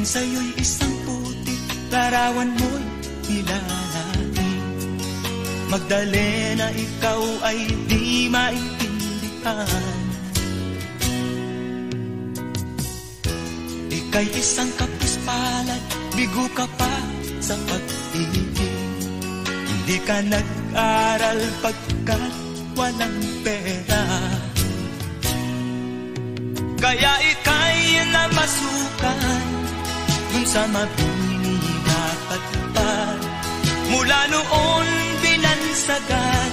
Tingin sa'yo'y isang putik, larawan mo'y nilalaing. Magdalena, ikaw ay di maintindihan. Ika'y isang kapuspalad, bigo ka pa sa pag-ibig. Hindi ka nag-aral pagkat walang pera. Kaya ika'y namasukan dun sa mabininapat pa. Mula noon binansagan,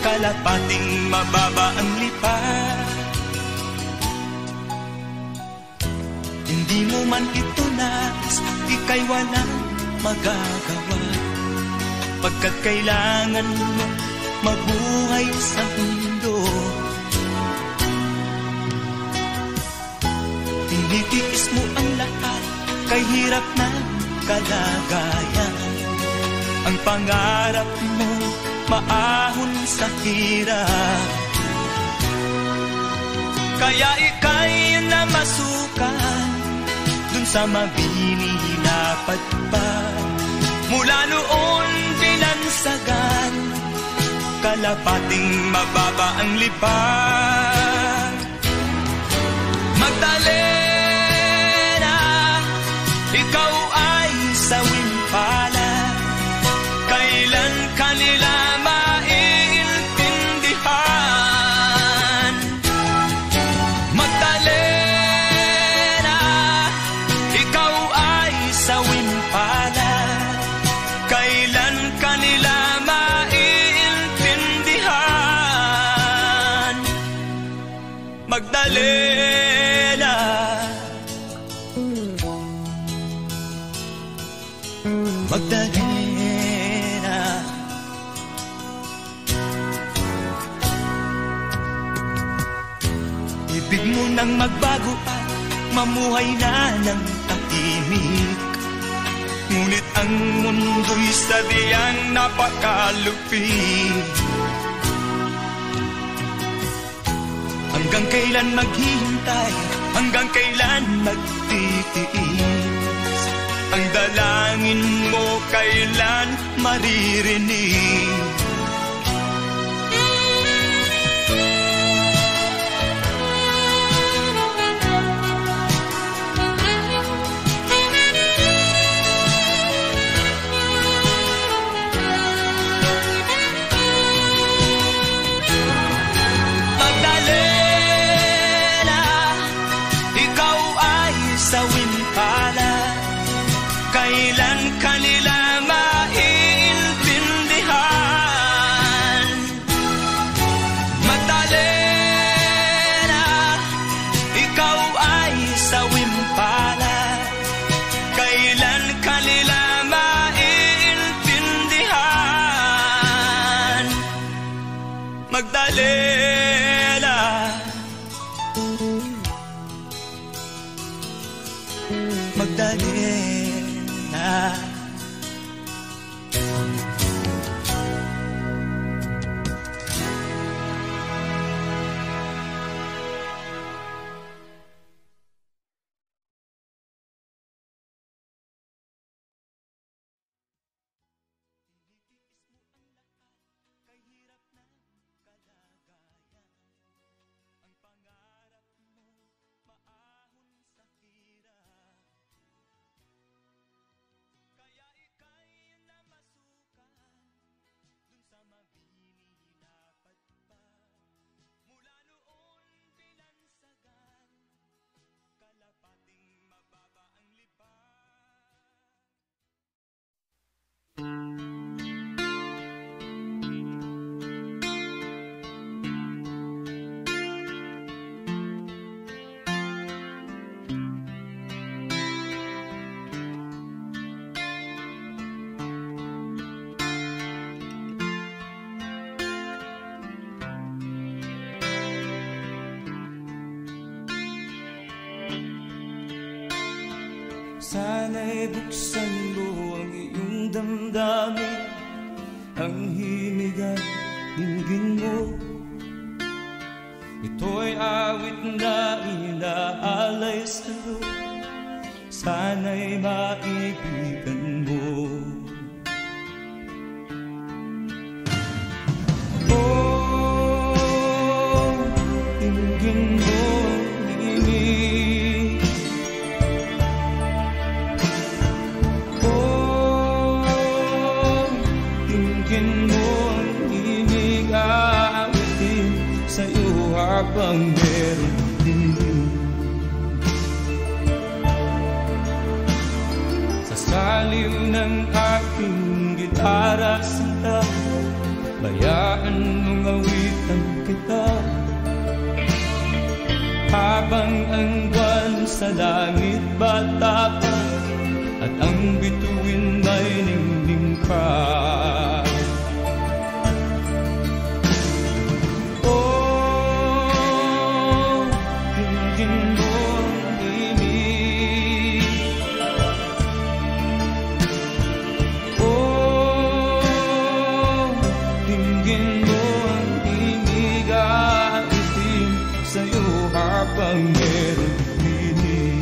kalapating mababa ang lipat. Hindi mo man ito nais, ika'y walang magagawa, pagkat kailangan mo mabuhay sa mundo. Tinitiis mo ang lahat, kay hirap na kalagayan. Ang pangarap mo maahon sa hirap. Kaya ika'y namasukan dun sa mabininapat pa. Mula noon binansagan, kalapating mababa ang lipat. Magdalena, ikaw ay sawing palad. Kailan kanila maiintindihan? Magdalena, ikaw ay sawing palad. Kailan kanila maiintindihan? Magdalena, Magdalena. Ibig mo nang magbago at mamuhay na ng tahimik. Ngunit ang mundo'y sadyang napakalupit. Hanggang kailan maghihintay? Hanggang kailan magtitiis? Ang dalangin mo kailan maririnig? Magdalena, ikaw ay sawing palad. Kailan kanila maiintindihan? Magdalena, ikaw ay sawing palad. Kailan kanila maiintindihan? Magdalena, Magdalena. sana'y buksan mo ang iyong damdamin, ang himig at dinggin mo. Ito'y awit na inaalay sa'yo, sa sana'y maibigan mo. Oh, tingin mo ang himig. Oh, tingin mo ang himig. Awitin sa'yo habang meron din. Sa saliw ng aking gitara sinta, bayaan mong awitan kita. Habang ang buwan sa langit bata pa, at ang bituin may ningning pa. Oh, tingin mo ang himig. Oh, tingin mo ang himig. Awitin sa'yo habang meron tinig.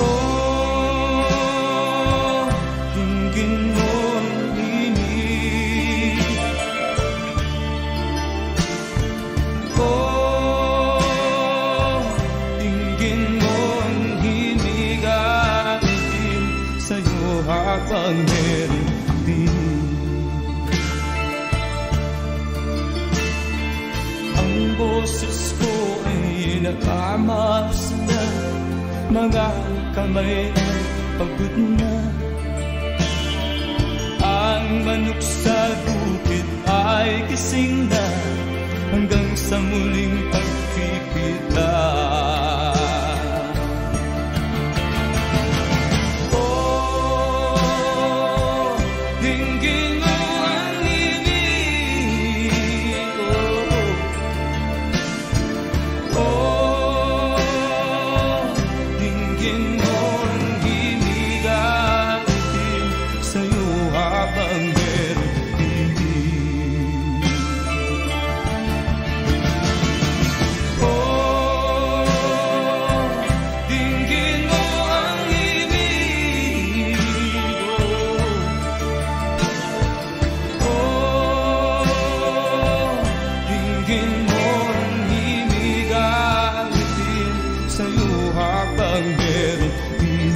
Oh, tingin mo ang himig. Oh, tingin mo ang himig. Awitin sa'yo habang meron tinig. Ang boses ko ay nakamaas na, mga kamay ay pagod na. Ang manok sa bukid ay gising na, hanggang sa muling pagkikita. Oh, tingin mo ang himig. Oh, tingin mo ang himig. Awitin sa'yo habang meron tinig. Oh, tingin mo ang himig. Oh, tingin mo ang himig. Awitin sa'yo habang meron tinig.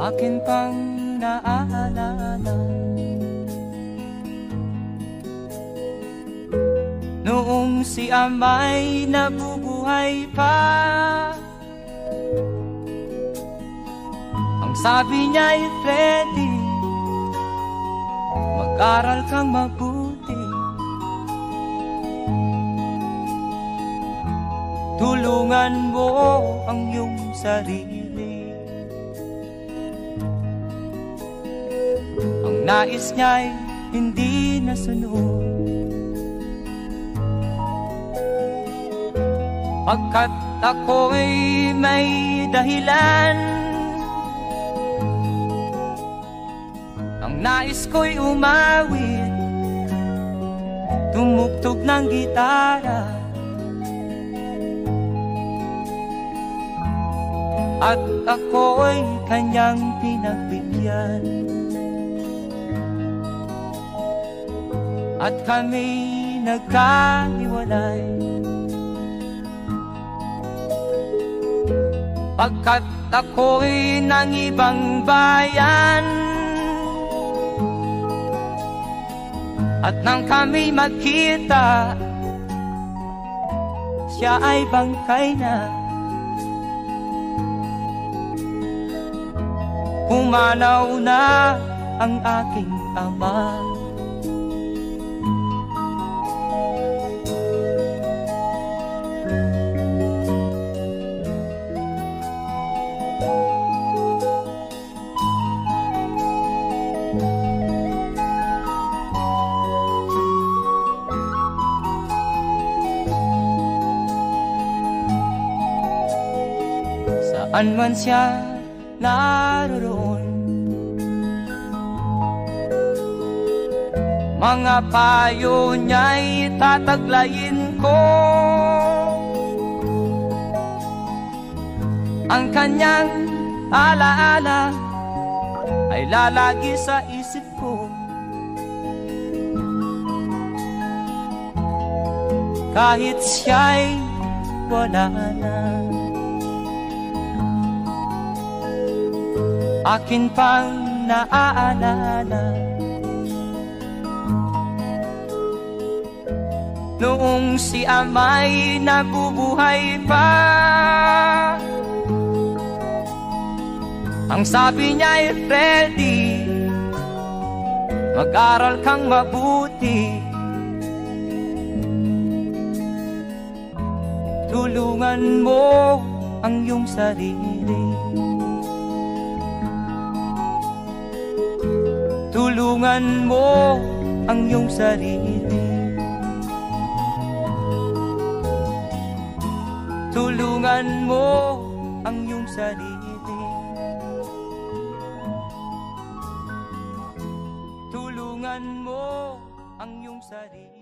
Akin pang naaalala noong si ama'y nabubuhay pa. Ang sabi niya'y Freddy, mag-aral kang mabuti, tulungan mo ang iyong sarili. Ang nais niya'y hindi nasunod, pagkat ako'y may dahilan nais ko'y umawit, tumugtog ng gitara, at ako'y kanyang pinagbigyan. At kami nagkahiwalay, pagkat ako'y ng ibang bayan. At nang kami magkita, siya ay bangkay na. Pumanaw na ang aking ama. Saan man siya naroon, mga payo niya'y tataglayin ko. Ang kanyang alaala ay lalagi sa isip ko. Kahit siya'y wala na, akin pang naaalala noong si ama'y nabubuhay pa. Ang sabi niya'y, Freddy, mag-aral kang mabuti, tulungan mo ang iyong sarili, tulungan mo ang iyong sarili, tulungan mo ang iyong sarili, tulungan mo ang iyong sarili.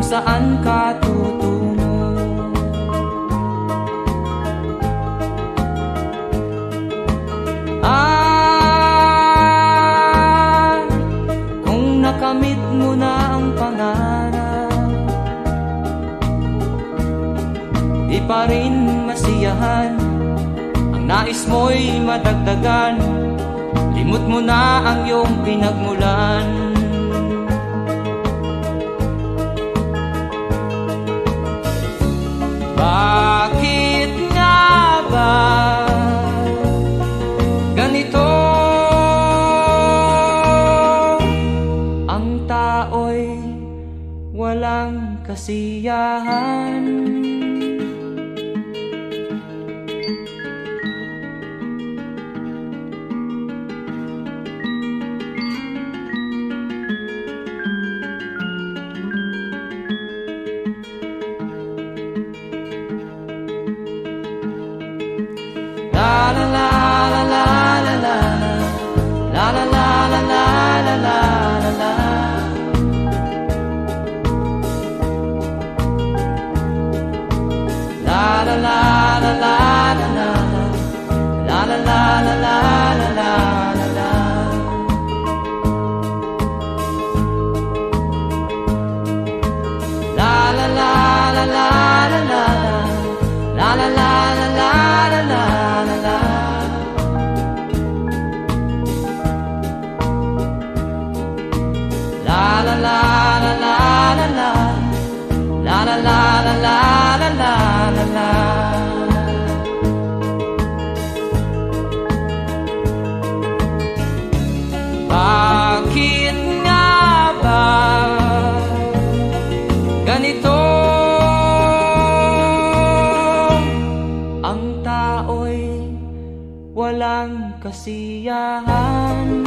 Saan ka tutungo? Kung nakamit mo na ang pangarap, di pa rin masiyahan, ang nais mo'y madagdagan, limot mo na ang iyong pinagmulan. Bakit nga ba ganito? Ang tao'y walang kasiyahan. kasiyahan.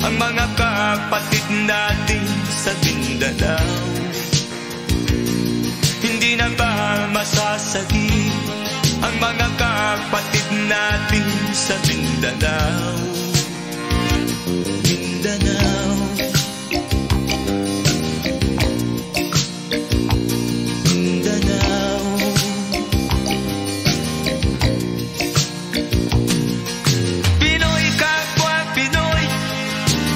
Ang mga kapatid natin sa Mindanao, hindi na ba masasagi ang mga kapatid natin sa Mindanao? Mindanao, Mindanao. Pinoy kapwa Pinoy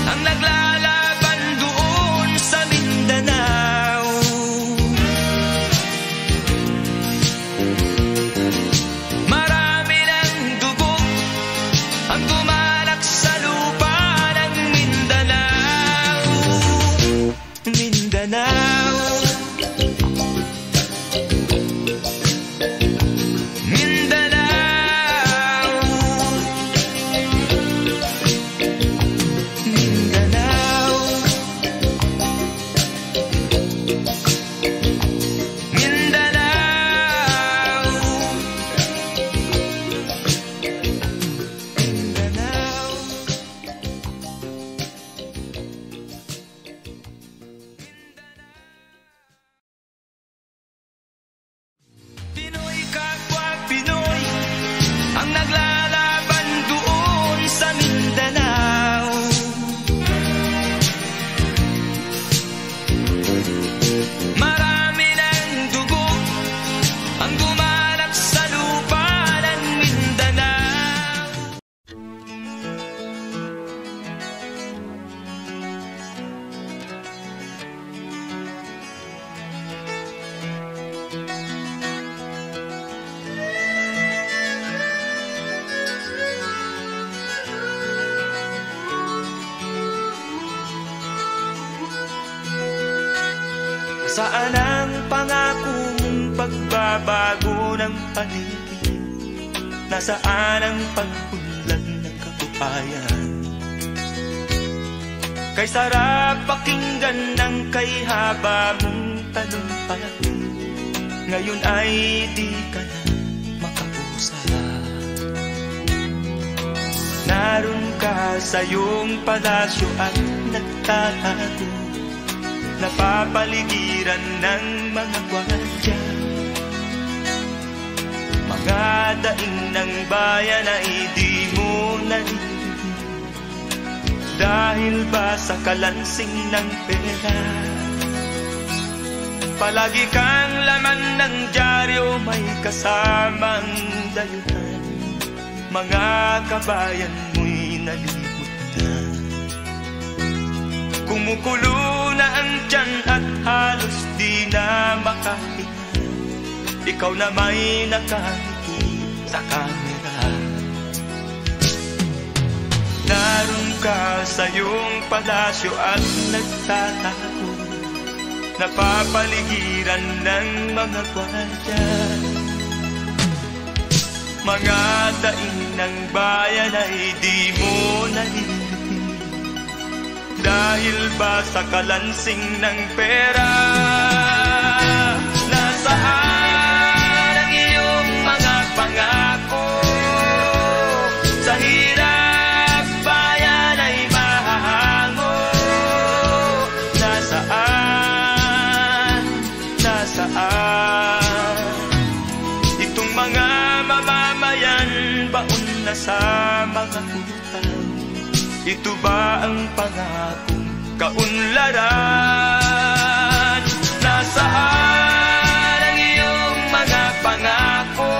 ang naglalaban doon sa Mindanao. Marami ng dugo ang tumalak sa lupa ng Mindanao. Nasaan ang pangako mong pagbabago ng paligid? Nasaan ang pag-unlad ng kabuhayan? Kay sarap pakinggan ng kay haba mong talumpati, ngayon ay di ka na makausap. Naroon ka sa iyong palasyo at nagtatago, napapaligiran ng mga gwardiya. Mga daing ng bayan ay di mo naririnig, dahil ba sa kalansing ng pera? Palagi kang laman ng dyaryo, may kasamang dayuhan. Mga kabayan mo'y nalimot na. Kumukulo na ang tiyan at halos di na makahinga. Ikaw na may nakangiti sa kamera. Naroon ka sa iyong palasyo at nagtatago, napapaligiran ng mga gwardiya. Mga daing ng bayan ay di mo naririnig, dahil ba sa kalansing ng pera? Nasaan ang iyong mga pangako? Sa hirap bayan ay mahahango. Nasaan? Nasaan? Itong mga mamamayan, baon na sa mga utang. Ito ba ang pangakong kaunlaran? Nasaan ang iyong mga pangako?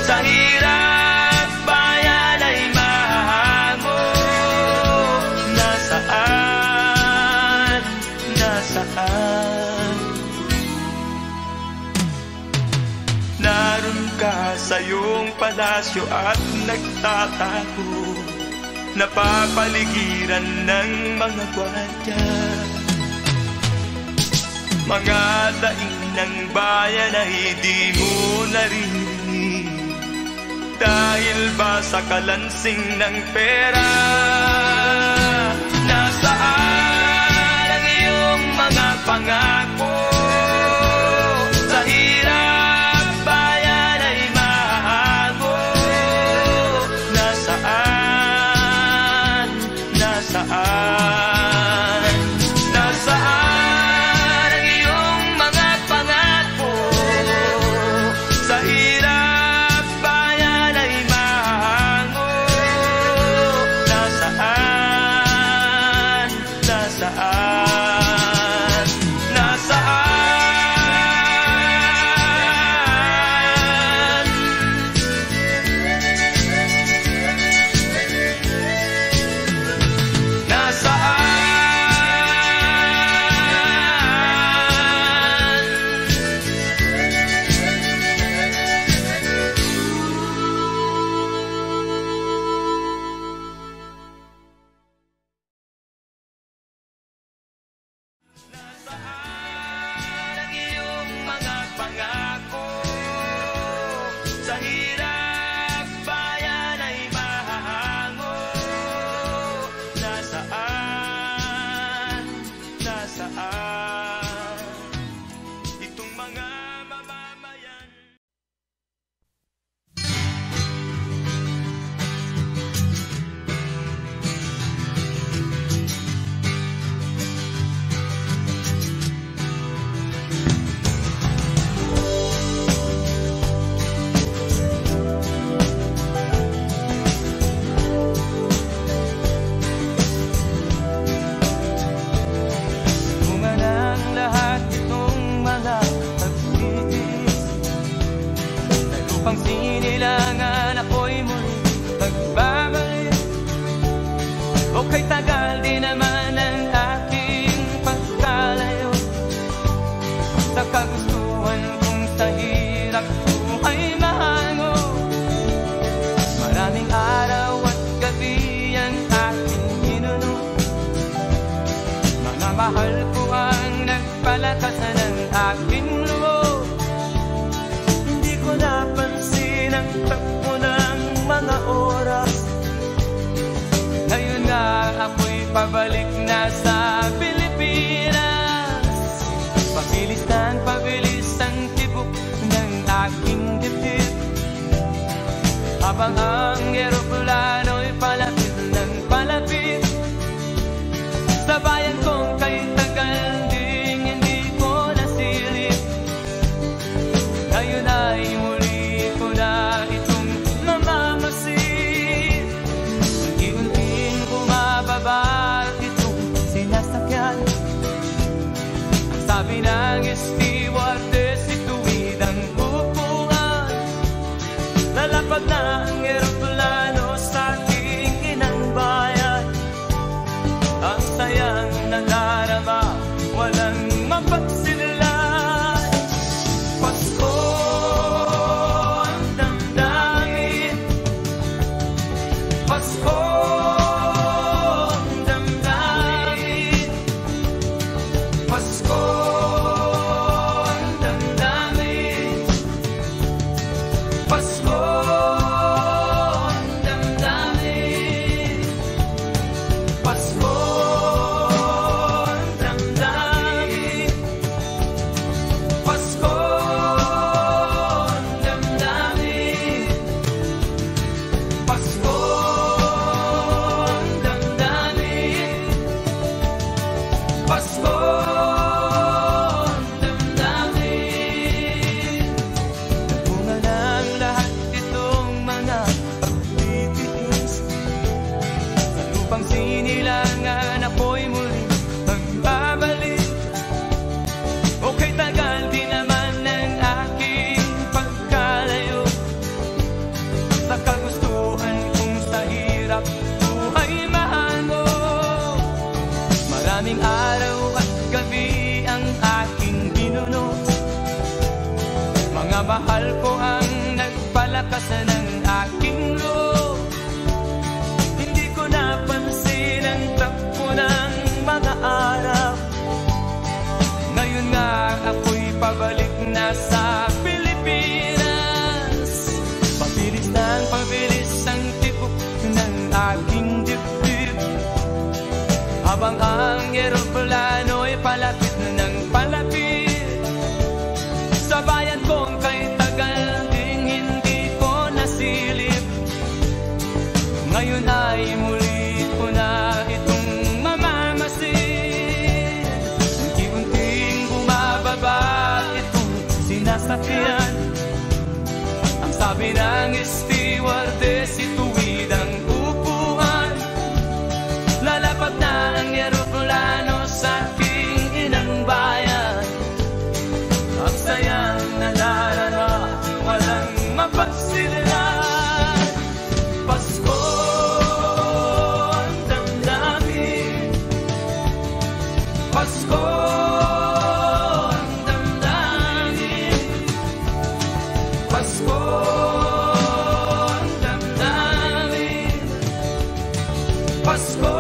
Sa hirap bayan ay mahahango. Nasaan? Nasaan? Naroon ka sa iyong palasyo at nagtatago, napapaligiran ng mga gwardiya. Mga daing ng bayan ay di mo naririnig, dahil ba sa kalansing ng pera? Nasaan ang iyong mga pangako? Sa hirap bayan ay mahahango. Nasaan? Nasaan? Nasaan ang iyong mga pangako? Sa hirap bayan ay mahahango. Nasaan? Nasaan? Nasaan? Nasaan ang iyong mga pangako? Sa hirap bayan ay mahahango. Nasaan? Nasaan? Itong mga mamamayan. Bunga ng lahat itong mga pagtitis, na lupang sinilangan ako'y muli magbabalik. O kay tagal din naman ang aking pagkalayo sa kagustuhan kong sa hirap buhay mahango. Maraming araw at gabi ang aking hinunod, mga mahal ko ang nagpa pabalik na sa Pilipinas. Pabilis ang tibok ng aking dibdib, habang ang eroplano'y palapit ng palapit sa bayan kong kay tagal ding hindi ko nasilip. Ngayon ay muli ko na itong mamamasid. Unti-unting bumababa itong sinasakyan. Ang sabi ng stewardess, ituwid ang upuan. Lalapag na ang eroplano sa aking inang bayan. Ang sayang nadarama, walang mapagsilan. Pasko ang damdamin, Pasko ang damdamin, Pasko ang damdamin, Pasko ang damdamin, Pasko. Maraming araw at gabi ang aking binuno. Mga mahal ko ang nagpalakas ng aking loob. Hindi ko napansin ang takbo ng mga araw. Ngayon nga ako'y pabalik na sa Pilipinas. Pabilis ang tibok ng aking dibdib, habang ang eroplano'y palapit ng palapit sa bayan kong kay tagal ding hindi ko nasilip. Ngayon ay muli ko na itong mamamasid. Unti-unting bumababa itong sinasakyan. Ang sabi ng stewardess, ituwid ang upuan. Lalapag na ang eroplano sa aking inang bayan. Ang sayang nadarama, walang mapagsilan. Pasko ang damdamin, Pasko ang damdamin, Pasko ang damdamin, Pasko.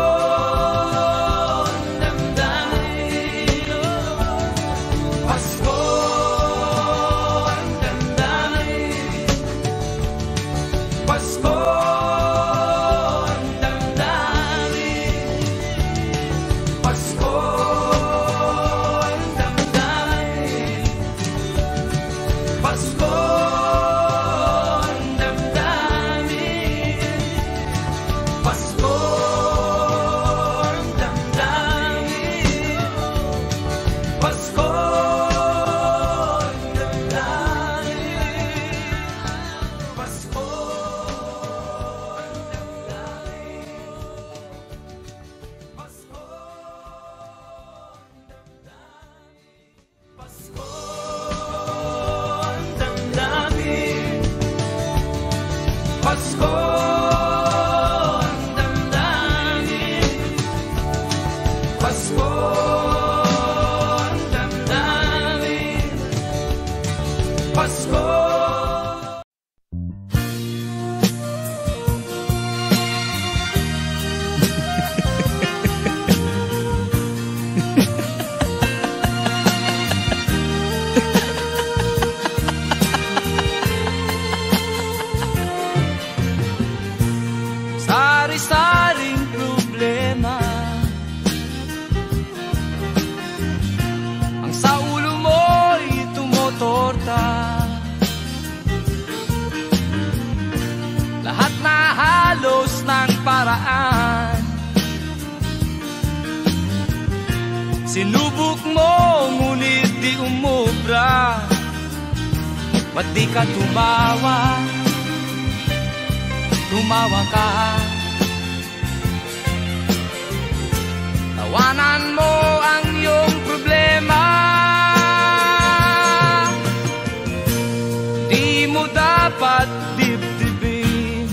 Sari-saring problema Sinubok mo, ngunit di umubra. Ba't di ka tumawa? Tumawa ka. Tawanan mo ang iyong problema. Di mo dapat dibdibin.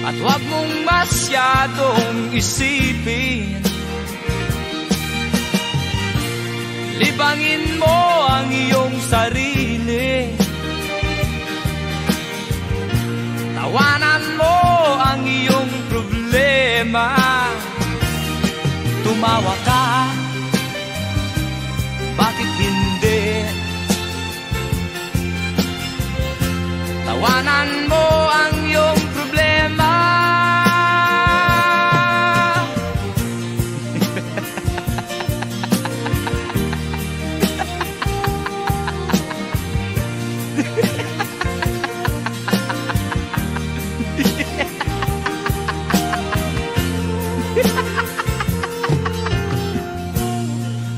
At huwag mong masyadong isipin. Libangin mo ang iyong sarili. Tawanan mo ang iyong problema. Tumawa ka. Bakit hindi? Tawanan mo ang iyong problema.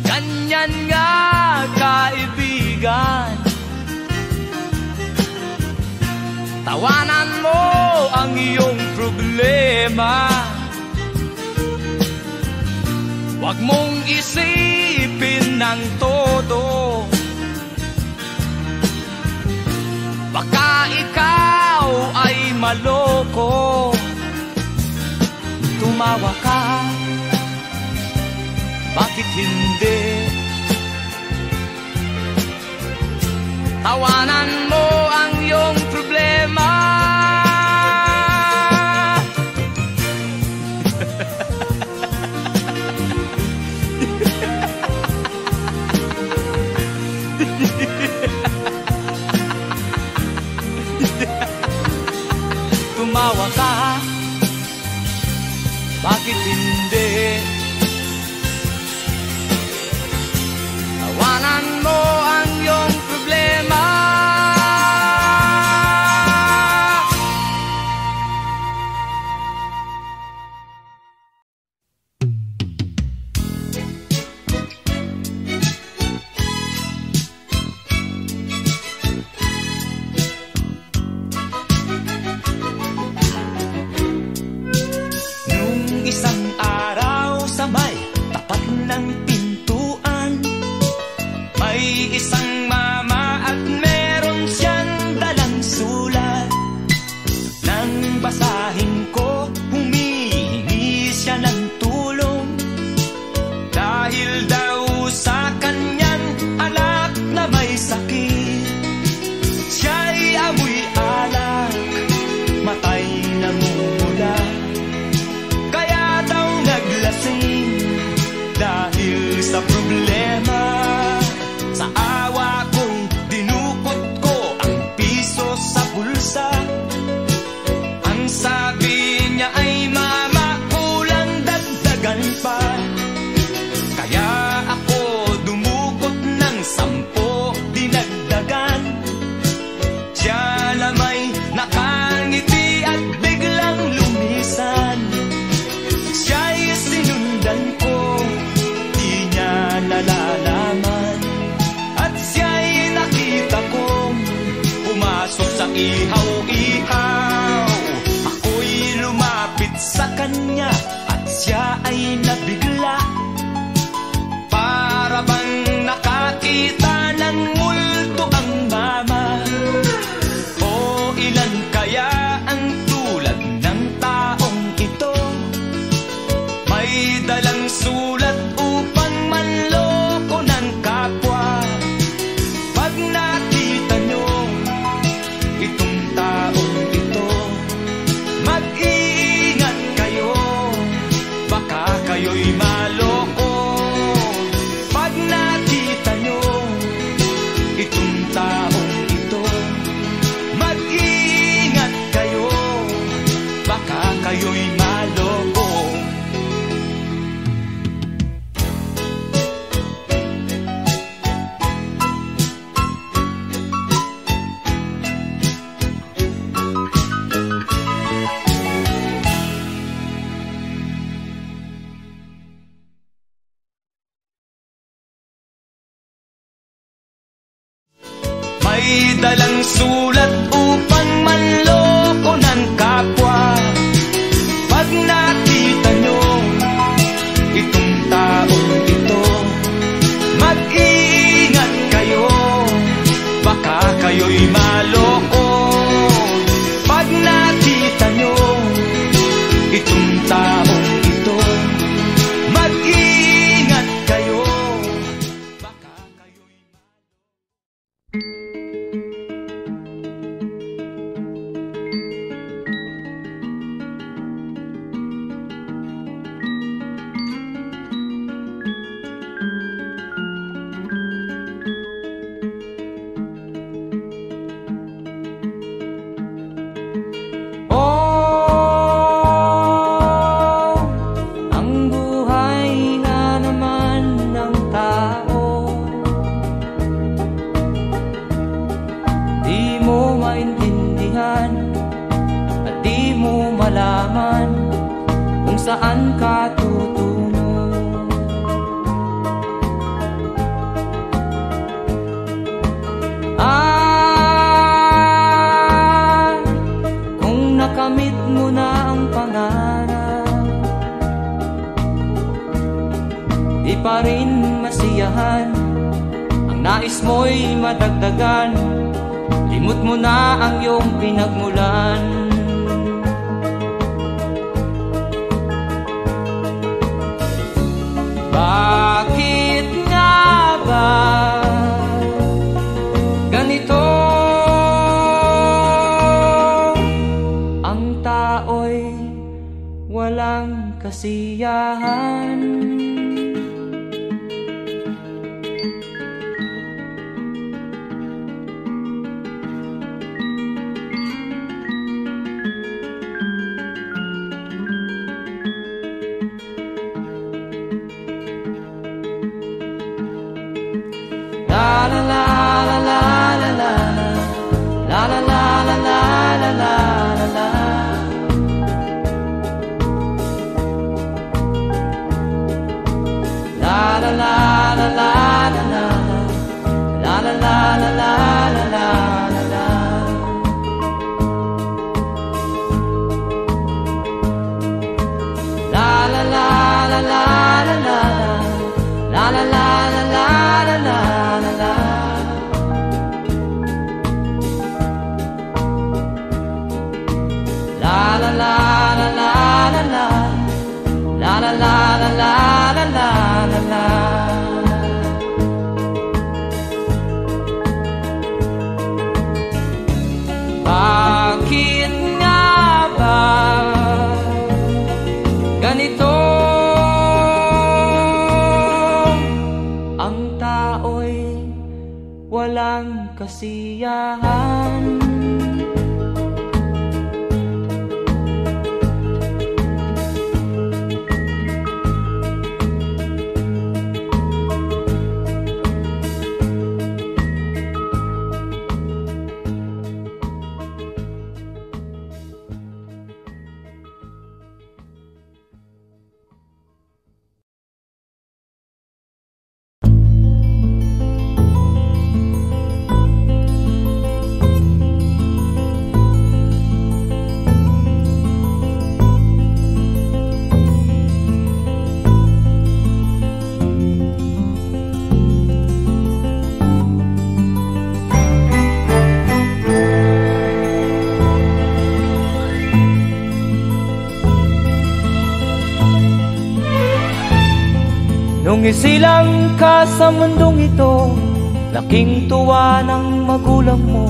Ganyan nga, kaibigan. Tawanan mo ang iyong problema. Huwag mong isipin ng todo. Baka ikaw ay maloko. Tumawa ka. Bakit hindi? Tawanan mo ang iyong problema. Tumawa ka. Bakit hindi? Tawanan mo ang iyong problema. Nung isang araw sa may tapat ng pintuan, may isang mama at meron siyang dalang sulat. Nang basahin ko, humihingi siya ng tulong. Dahil daw sa kanyang anak na may sakit. Siya'y amoy alak, matay namumula. Kaya daw naglasing dahil sa problema. Sa awa kong dinukot ko ang piso sa bulsa. Ang sabi niya ay, mama, kulang dagdagan pa. Kaya ako dumukot ng 10 dinagdagan. Siya lamay nakangiti at biglang lumisan. Siya'y sinundan ko, di niya nalalaman. At siya'y nakita kong pumasok sa ihaw-ihaw. Ako'y lumapit sa kanya at siya ay nabigla. Para bang nakakita ng multo ang mama. O ilan kaya ang tulad ng taong ito? May dalang sulat upang manloko ng kapwa. Pag nakita nyo itong may dalang sulat upang manloko ng kapwa. Pag nakita nyo itong taong ito, mag-iingat kayo, baka kayo'y maloko. Pag nakita nyo itong taong ito, mag-iingat kayo, baka kayo'y saan ka tutungo. Kung nakamit mo na ang pangarap, di pa rin masiyahan, ang nais mo'y madagdagan, limot mo na ang iyong pinagmulan. Bakit nga ba ganito? Ang tao'y walang kasiyahan. Bakit nga ba ganito? Ang tao'y walang kasiyahan. Nung isilang ka sa mundong ito, laking tuwa ng magulang mo,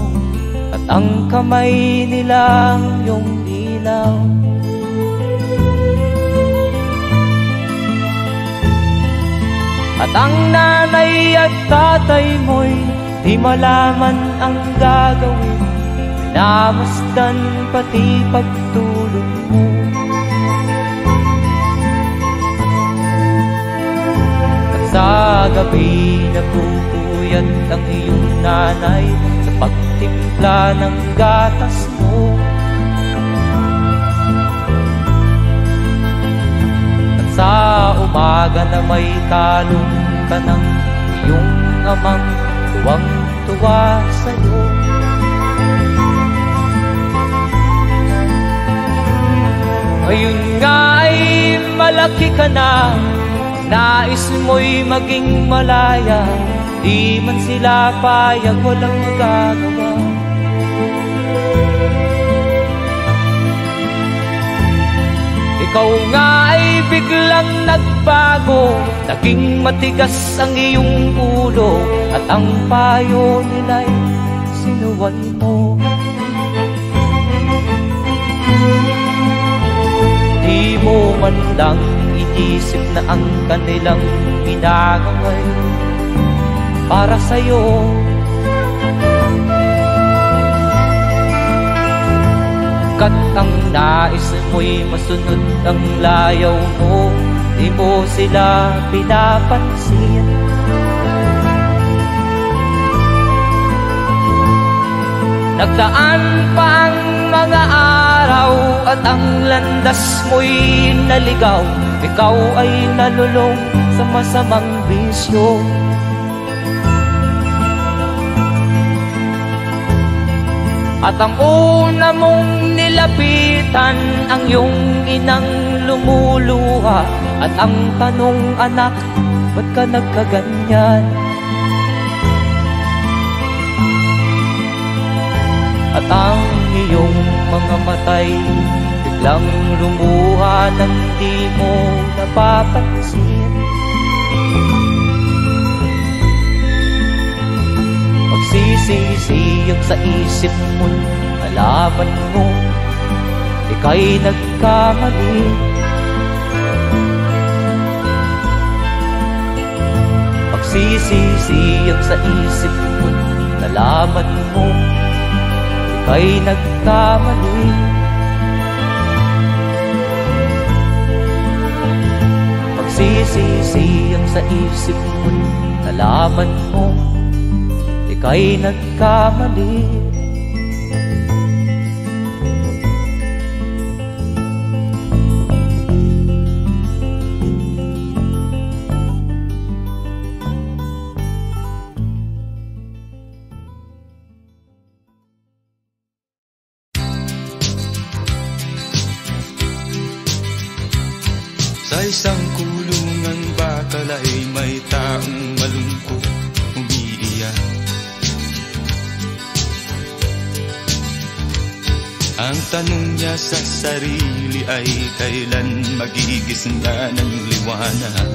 at ang kamay nila iyong ilaw. At ang nanay at tatay mo'y di malaman ang gagawin, minamasdan pati pagtulog mo. Sa gabi nagpupuyat ang iyong nanay sa pagtimpla ng gatas mo. At sa umaga na may talong ka ng iyong amang tuwang tuwa sa'yo. Ngayon nga ay malaki ka na, nais mo'y maging malaya, di man sila payag, walang magagawa. Ikaw nga ay biglang nagbago, naging matigas ang iyong ulo, at ang payo nila'y sinuway mo. Di mo man lang iisip na ang kanilang ginagaway para sa'yo. Kat ang nais mo'y masunod ang layaw mo, di mo sila pinapansin. Nagdaan pa ang mga araw at ang landas mo'y naligaw, ikaw ay nalulong sa masamang bisyo. At ang una mong nilapitan ang iyong inang lumuluha, at ang tanong, anak, ba't ka nagkaganyan? At ang iyong mga matay biglang lumuha nang di mo napapansin. Magsisisiyag sa isip mo, nalaman mo ika'y nagkamali. Magsisisiyag sa isip mo, nalaman mo ika'y nagkamali. Magsisisiyag sa isip mo, nalaman mo ika'y nagkamali. Sa isang kulungan bakal ay may taong malungkot umiiyak. Ang tanong niya sa sarili ay kailan magigising na ng liwanag.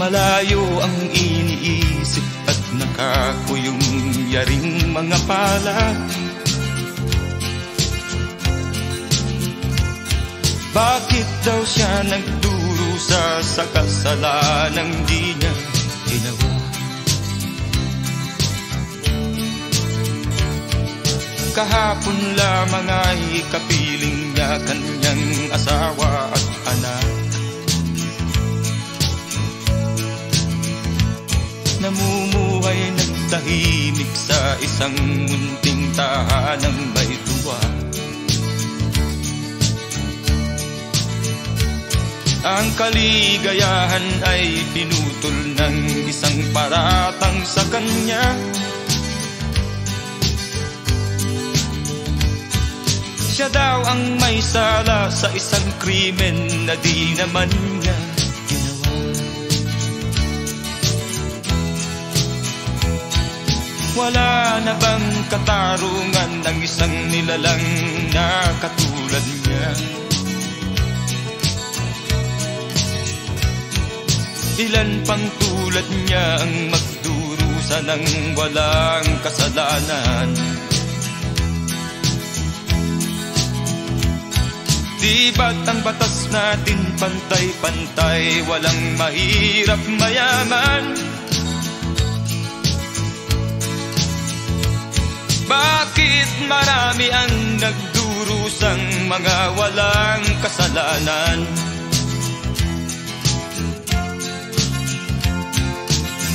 Malayo ang iniisip at nakakuyong yaring mga palad. Bakit daw siya nagdurusa sa kasalanang di niya ginawa? Kahapon lamang ay kapiling niya kanyang asawa at anak. Namumuhay nagtahimik sa isang munting tahanang may tuwa. Ang kaligayahan ay pinutol ng isang paratang sa kanya. Siya daw ang may sala sa isang krimen na di naman niya ginawa. Wala na bang katarungan ng isang nilalang na katulad niya? Ilan pang tulad niya ang magdurusa ng walang kasalanan? Di ba't ang batas natin pantay-pantay, walang mahirap mayaman? Bakit marami ang nagdurusang mga walang kasalanan?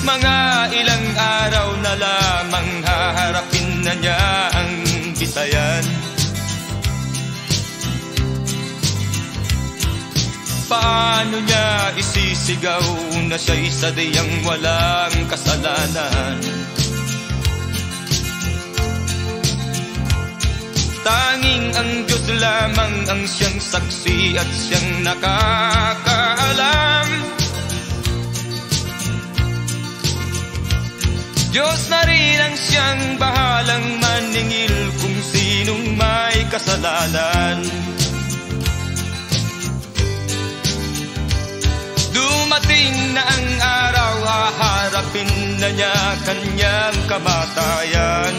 Mga ilang araw na lamang haharapin na niya ang bitayan. Paano niya isisigaw na siya'y sadyang walang kasalanan? Tanging ang Diyos lamang ang siyang saksi at siyang nakakaalam. Diyos na rin ang siyang bahalang maningil kung sinong may kasalanan. Dumating na ang araw, haharapin na niya kanyang kamatayan.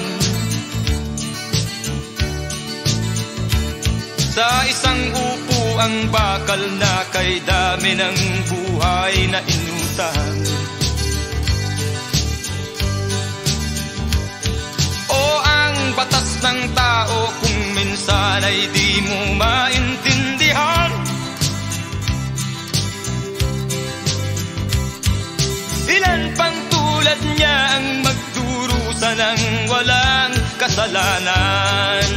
Sa isang upo ang bakal na kay dami ng buhay na inutang. O ang batas ng tao kung minsan ay di mo maintindihan. Ilan pang tulad niya ang magdurusa ng walang kasalanan.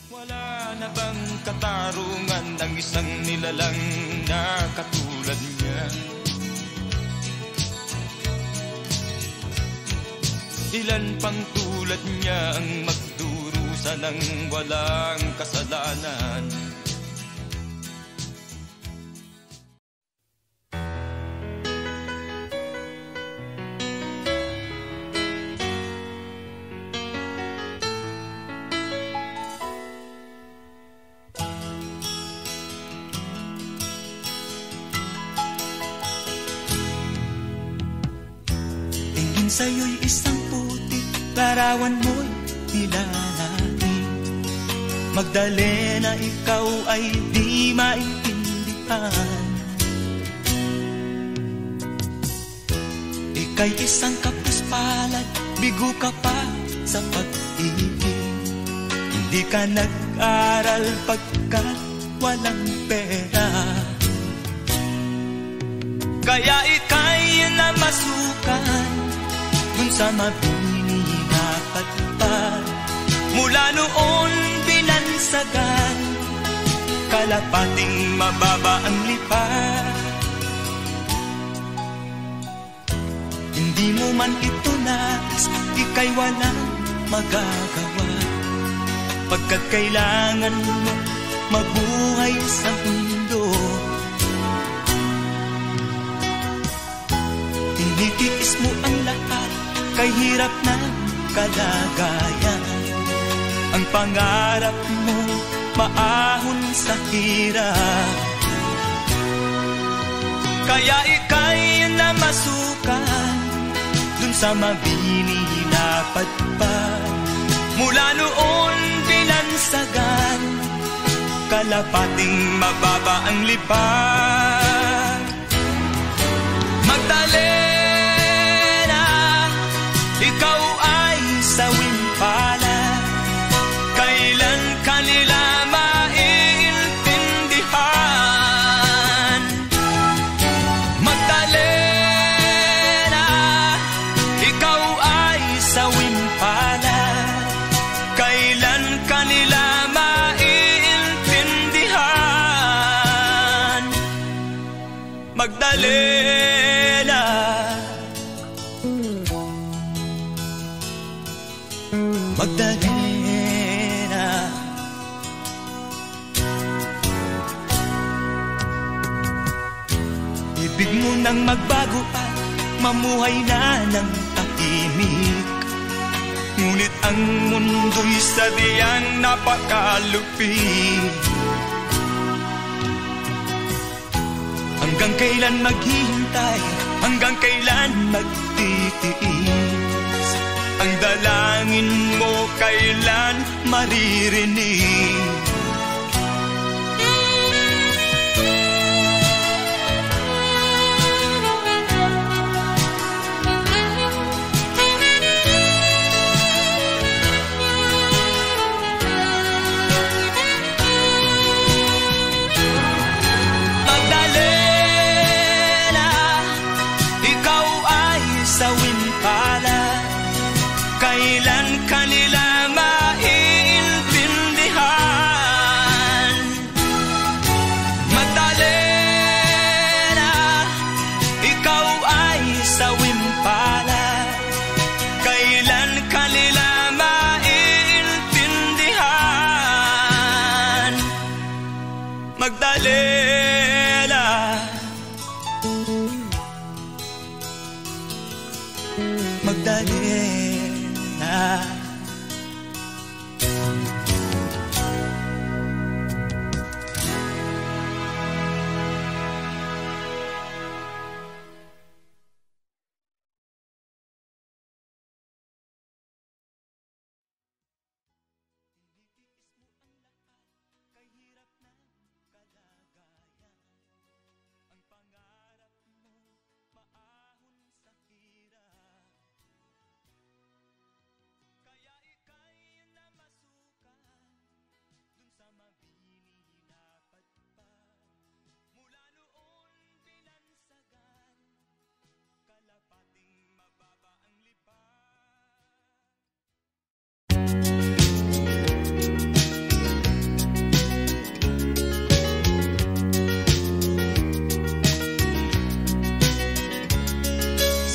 Wala na bang katarungan ng isang nilalang na katulad niya? Ilan pang tulad niya ang magdurusa ng walang kasalanan? Sa'yo'y isang putik, larawan mo'y nilalangin. Magdalena, ikaw ay di maintindihan. Ika'y isang kapuspalad, bigo ka pa sa pag-ibig. Hindi ka nag-aral pagkat walang pera. Kaya ika'y namasukan dun sa mabini na patpad. Mula noon binansagan, kalapating mababa ang lipad. Hindi mo man ito nais, ika'y walang magagawa, pagkat kailangan mo mabuhay sa mundo. Tinitiis mo ang lahat, kay hirap ng kalagayan. Ang pangarap mo maahon sa hirap. Kaya ika'y namasukan dun sa mabini na patpad. Mula noon binansagan, kalapating mababa ang lipad. Magdalena, ikaw ay sawing palad. Kailan kanila maiintindihan? Magdalena, ikaw ay sawing palad. Kailan kanila maiintindihan? Magdalena, Magdalena, ibig mo nang magbago at mamuhay na ng tahimik. Ngunit ang mundo'y sadyang napakalupit. Hanggang kailan maghihintay, hanggang kailan magtitiis? Ang dalangin mo kailan maririnig? Magdalena. Magdalena.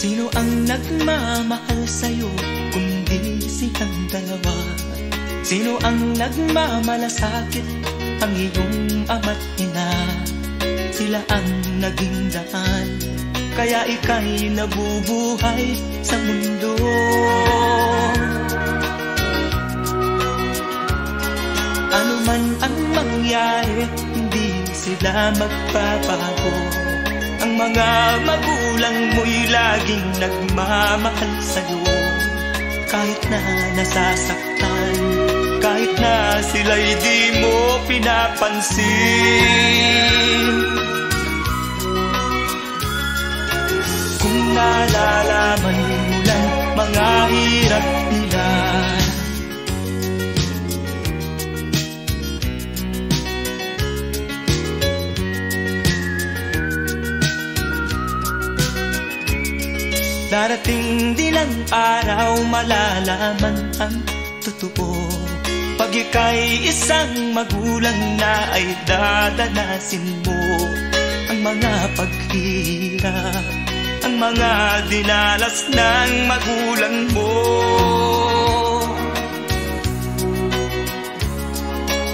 Sino ang nagmamahal sa'yo kundi silang dalawa? Sino ang nagmamalasakit ang iyong ama't ina? Sila ang naging daan, kaya ika'y nabubuhay sa mundo. Ano man ang mangyari, hindi sila magbabago. Ang mga magulang mo'y laging nagmamahal sa'yo. Kahit na nasasaktan, kahit na sila'y di mo pinapansin. Kung nalalaman mo lang mga hirap nila, darating din ang araw malalaman ang totoo. Pag ika'y isang magulang na ay dadanasin mo ang mga paghihirap, ang mga dinalas ng magulang mo.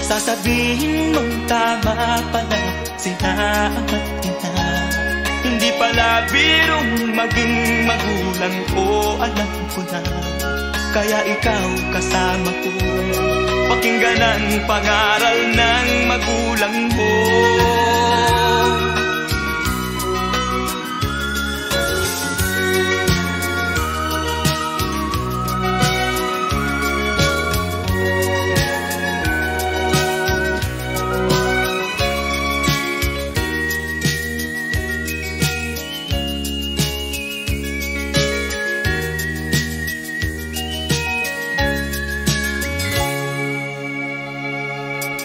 Sasabihin mong tama pala sila ama't ina. Hindi pala birong maging magulang ko, alam ko na. Kaya ikaw kasama ko, pakinggan ang pangaral ng magulang mo.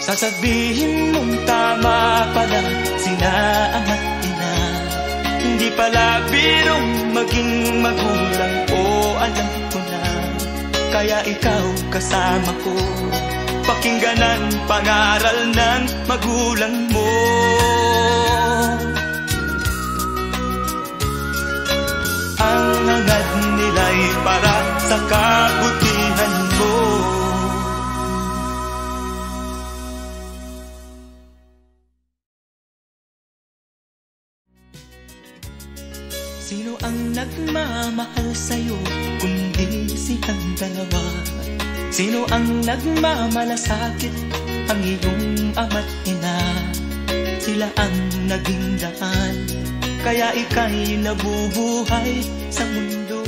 Sasabihin mong tama pala sila ama't ina. Hindi pala birong maging magulang ko, alam ko na. Kaya ikaw kasama ko, pakinggan ang pangaral ng magulang mo. Ang hangad nila'y para sa kabutihan mo. Sino ang nagmamahal sa'yo kundi silang dalawa? Sino ang nagmamalasakit ang iyong ama't ina? Sila ang naging daan, kaya ika'y nabubuhay sa mundo.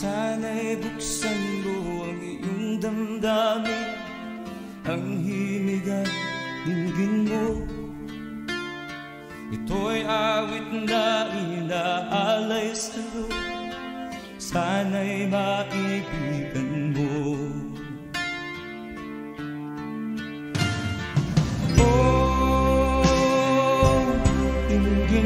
Sana'y buksan mo ang iyong damdamin, ang himig at dinggin mo. Ito'y awit na inaalay sa'yo, sana'y maibigan mo. Oh, dinggin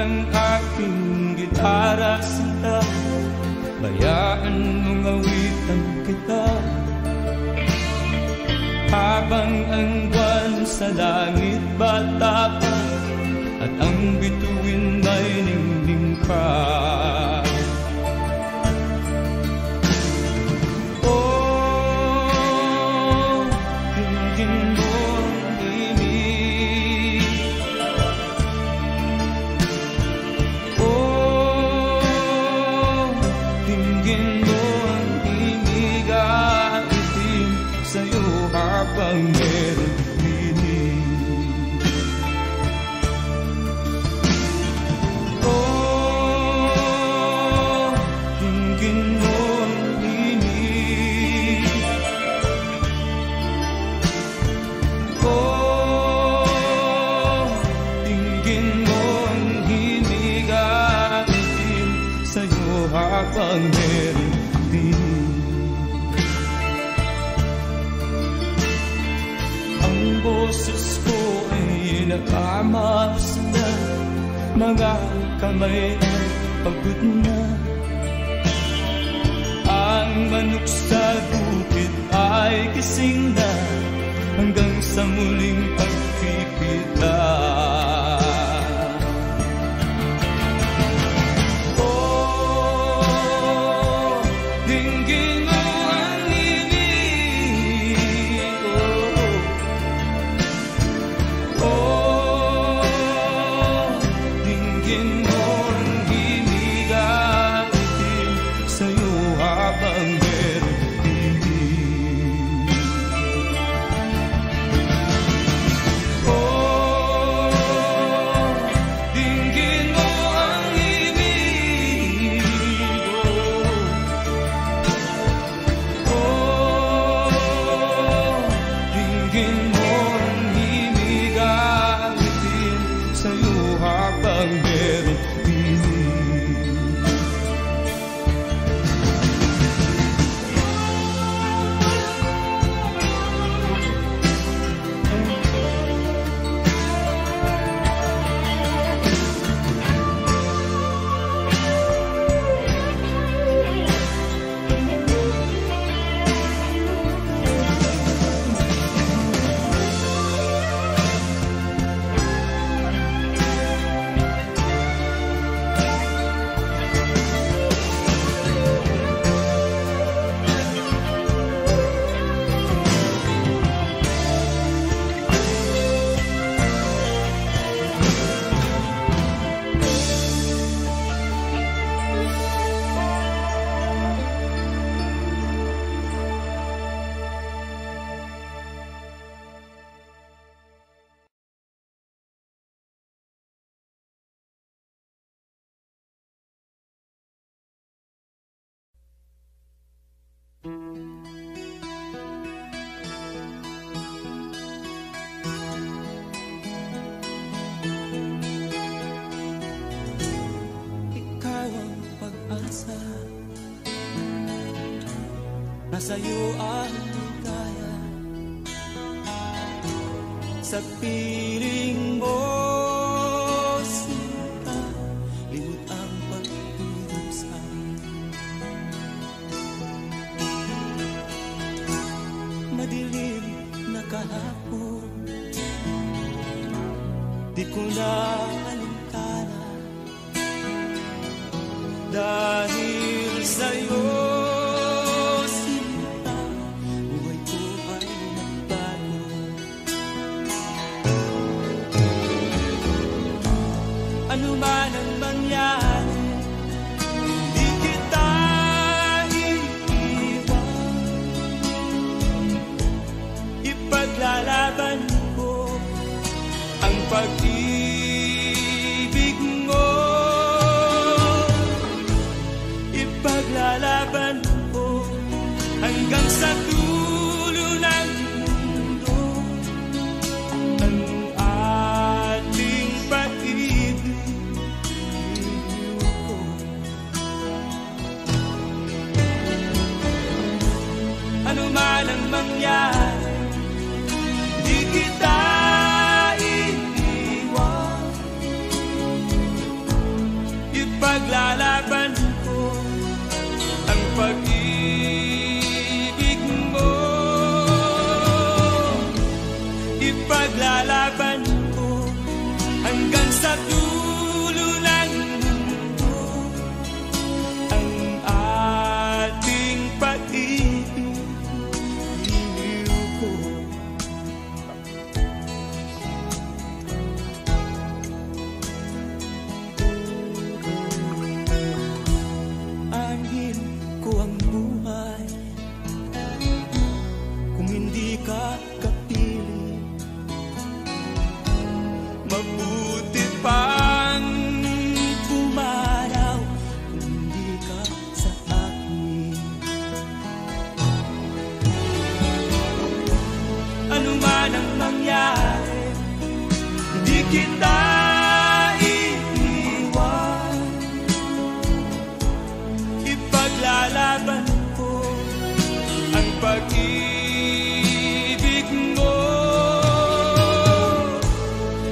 ng aking gitara sinta, bayaan mong awitan kita. Habang ang buwan sa langit bata pa, at ang bituin ay ningning pa. Oh, dinggin mo ang ibig. Oh, dinggin mo ang ibig, awitin sa'yo habang meron pinig. Oh, dinggin mo ang himig. Oh, dinggin mo ang himig, awitin sa'yo habang meron pinig. Boses ko ay nakamas na, mga kamay ay pagod na. Ang manok sa bukid ay gising na, hanggang sa muling pagpipita. Oh, dinggin mo ang ibig. Oh, dinggin mo ang himig, awitin sa'yo habang meron pinig. Oh, dinggin mo ang himig. Oh, dinggin mo ang himig, awitin sa'yo habang meron pinig. Ikaw ang pag-asa, nasa'yo ang ligaya. Sa piling mo, sinta, limot ang pagdurusa. Madilim na kahapon, di ko na alintana, dahil sa'yo, sinta, buhay ko ay nagbago. Ano man ang mangyari, di kita iiwan. Ipaglalaban ko ang pag-ibig mo. Ipaglalaban ko hanggang sa dulo ng mundo ang ating pag-ibig. Ano man ang mangyari, di kita iiwan. Ipaglalaban ko hanggang sa dulo ng mundo ang ating pag-ibig. Iliw ko anhin ko ang buhay kung hindi ka kapili. Mabuti pang pumaraw kung hindi ka sa akin. Ano man ang mangyari, hindi kita iiwan. Ipaglalaban ko ang pag-ibig mo.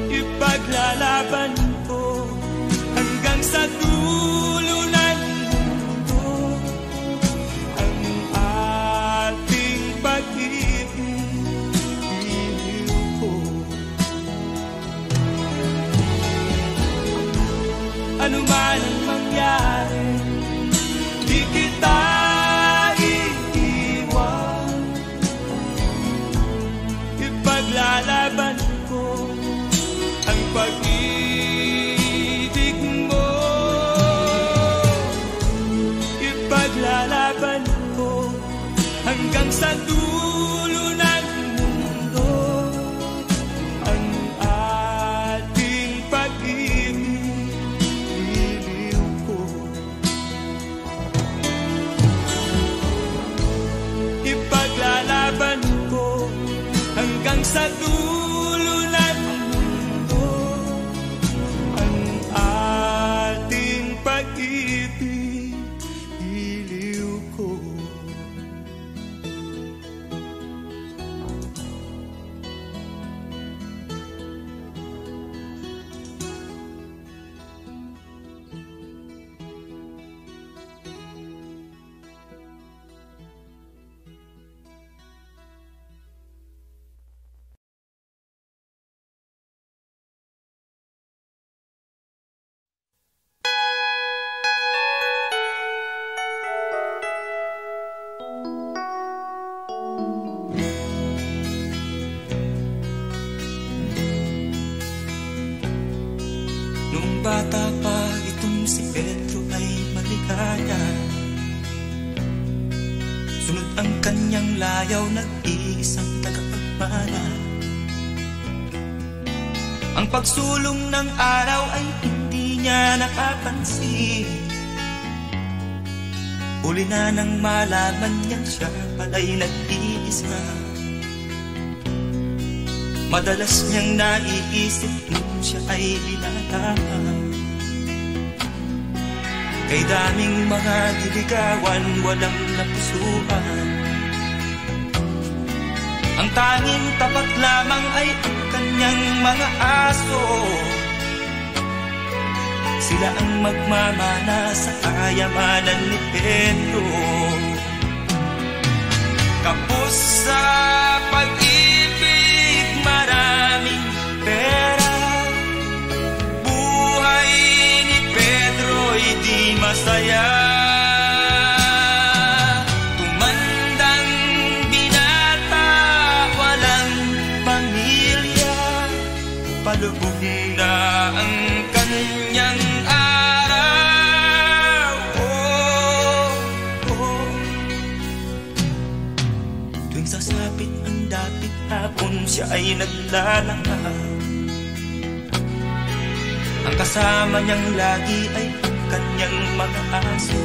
Ipaglalaban ko hanggang sa dulo ng mundo ang ating pag-ibig. Iliw ko ano man ang mangyari, di kita iiwan. Ipaglalaban ko ang pag-ibig mo. Ipaglalaban ko hanggang sa dulo ng mundo ang ating pag-ibig. Iliw ko ipaglalaban ko hanggang sa dulo ng mundo ang ating pag-ibig. Iliw ko nung bata pa itong si Pedro ay maligaya. Sunod ang kanyang layaw, nag-iisang tagapagmana. Ang pagsulong ng araw ay hindi niya napapansin. Huli na nang malaman niya siya pala'y nag-iisa. Madalas niyang naiisip nung siya ay binata. Kay daming mga diligawan, walang napusuhan. Ang tanging tapat lamang ay ang kanyang mga aso. Sila ang magmamana sa kayamanan ni Pedro. Kapos sa pag-ibig, maraming pera. Buhay ni Pedro'y di masaya. Tumandang binata, walang pamilya. Palubog na ang kanyang araw. Tuwing sasapit ang dapit hapon, siya ay naglalakad. Ang kasama niyang lagi ay ang kanyang mga aso.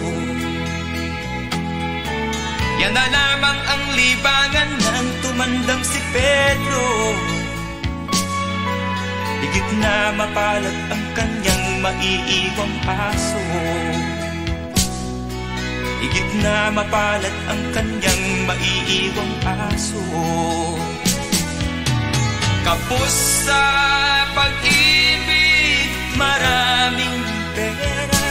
Yan na lamang ang libangan ng tumandang si Pedro. Higit na mapalad ang kanyang maiiwang aso. Higit na mapalad ang kanyang maiiwang aso. Kapos sa pag-ibig, maraming pera.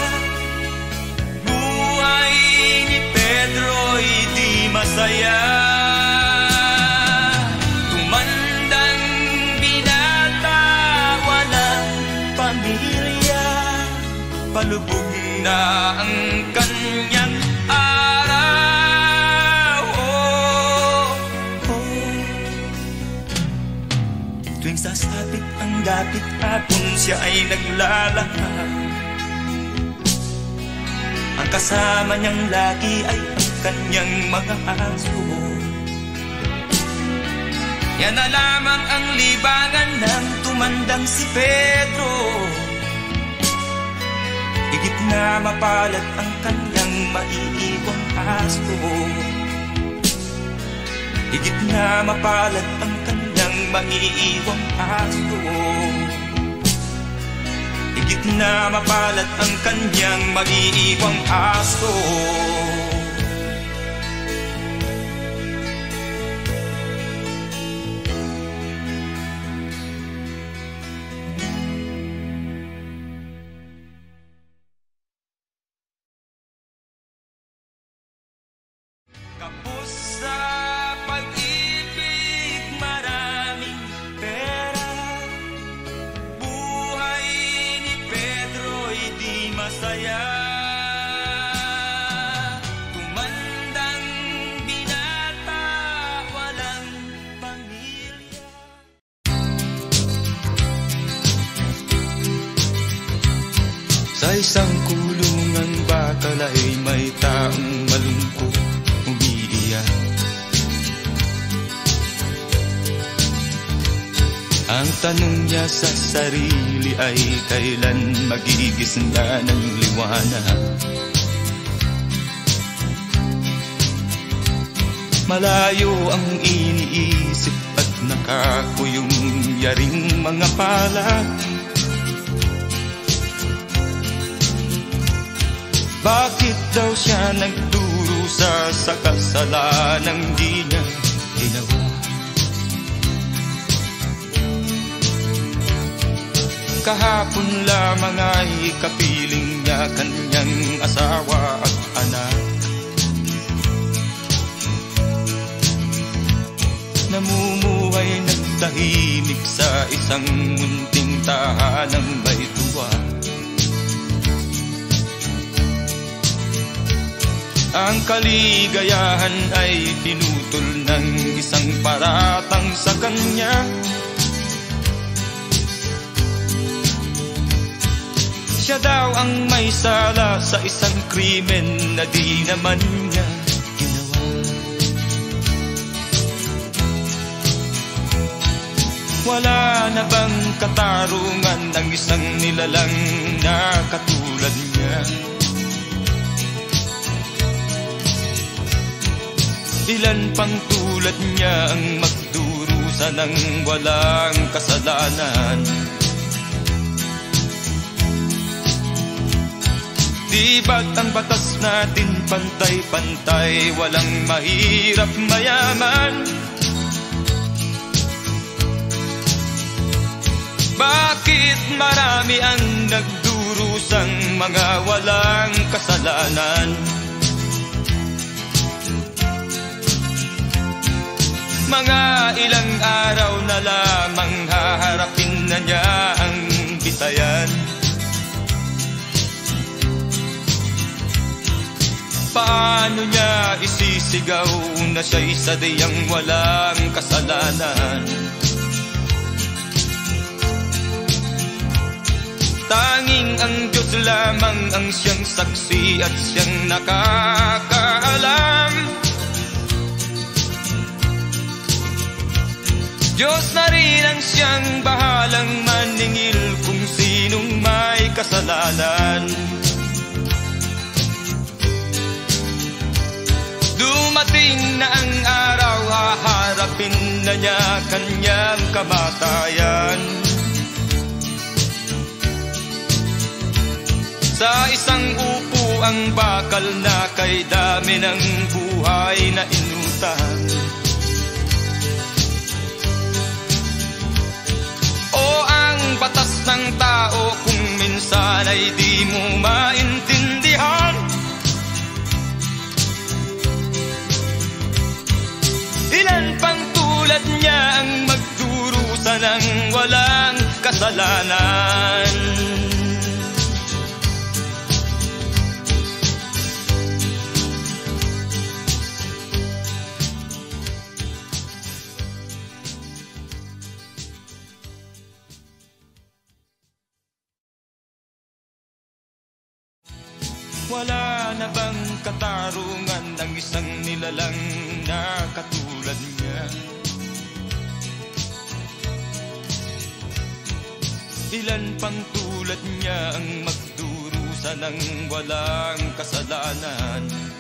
Buhay ni Pedro'y di masaya. Tumandang palubog na ang kanyang araw. Tuwing sasapit ang dapit hapon, siya ay naglalakad. Ang kasama niyang lagi ay ang kanyang mga aso. Yan na lamang ang libangan ng tumandang si Pedro. Higit na mapalad ang kanyang maiiwang aso. Higit na mapalad ang kanyang maiiwang aso. Higit na mapalad ang kanyang maiiwang aso. Kapos sa pag-ibig, maraming pera. Buhay ni Pedro'y di masaya. Tumandang binata, walang pamilya. Sa isang kulungan bakal ay may taong malungkot umiiyak. Ang tanong niya sa sarili ay kailan magigising na ng liwanag. Malayo ang iniisip at nakakuyong yaring mga palad. Bakit daw siya nagdurusa sa kasalanang di niya ginawa? Kahapon lamang ay kapiling niya kanyang asawa at anak. Namumuhay nagtahimik sa isang munting tahanang may tuwa. Ang kaligayahan ay pinutol ng isang paratang sa kanya. Siya daw ang may sala sa isang krimen na di naman niya ginawa. Wala na bang katarungan ng isang nilalang na katulad niya? Ilan pang tulad niya ang magdurusa ng walang kasalanan? Di ba't ang batas natin pantay-pantay, walang mahirap mayaman? Bakit marami ang nagdurusang mga walang kasalanan? Mga ilang araw na lamang haharapin na niya ang bitayan. Paano niya isisigaw na siya'y sadyang walang kasalanan? Tanging ang Diyos lamang ang siyang saksi at siyang nakakaalam. Diyos na rin ang siyang bahalang maningil kung sinong may kasalanan. Dumating na ang araw, haharapin na niya kanyang kamatayan. Sa isang upo ang bakal na kay dami ng buhay na inutang. O ang batas ng tao kung minsan ay di mo maintindihan. Ilan pang tulad niya ang magdurusa ng walang kasalanan? Wala na bang katarungan ng isang nilalang na katulad niya? Ilan pang tulad niya ang magdurusa ng walang kasalanan?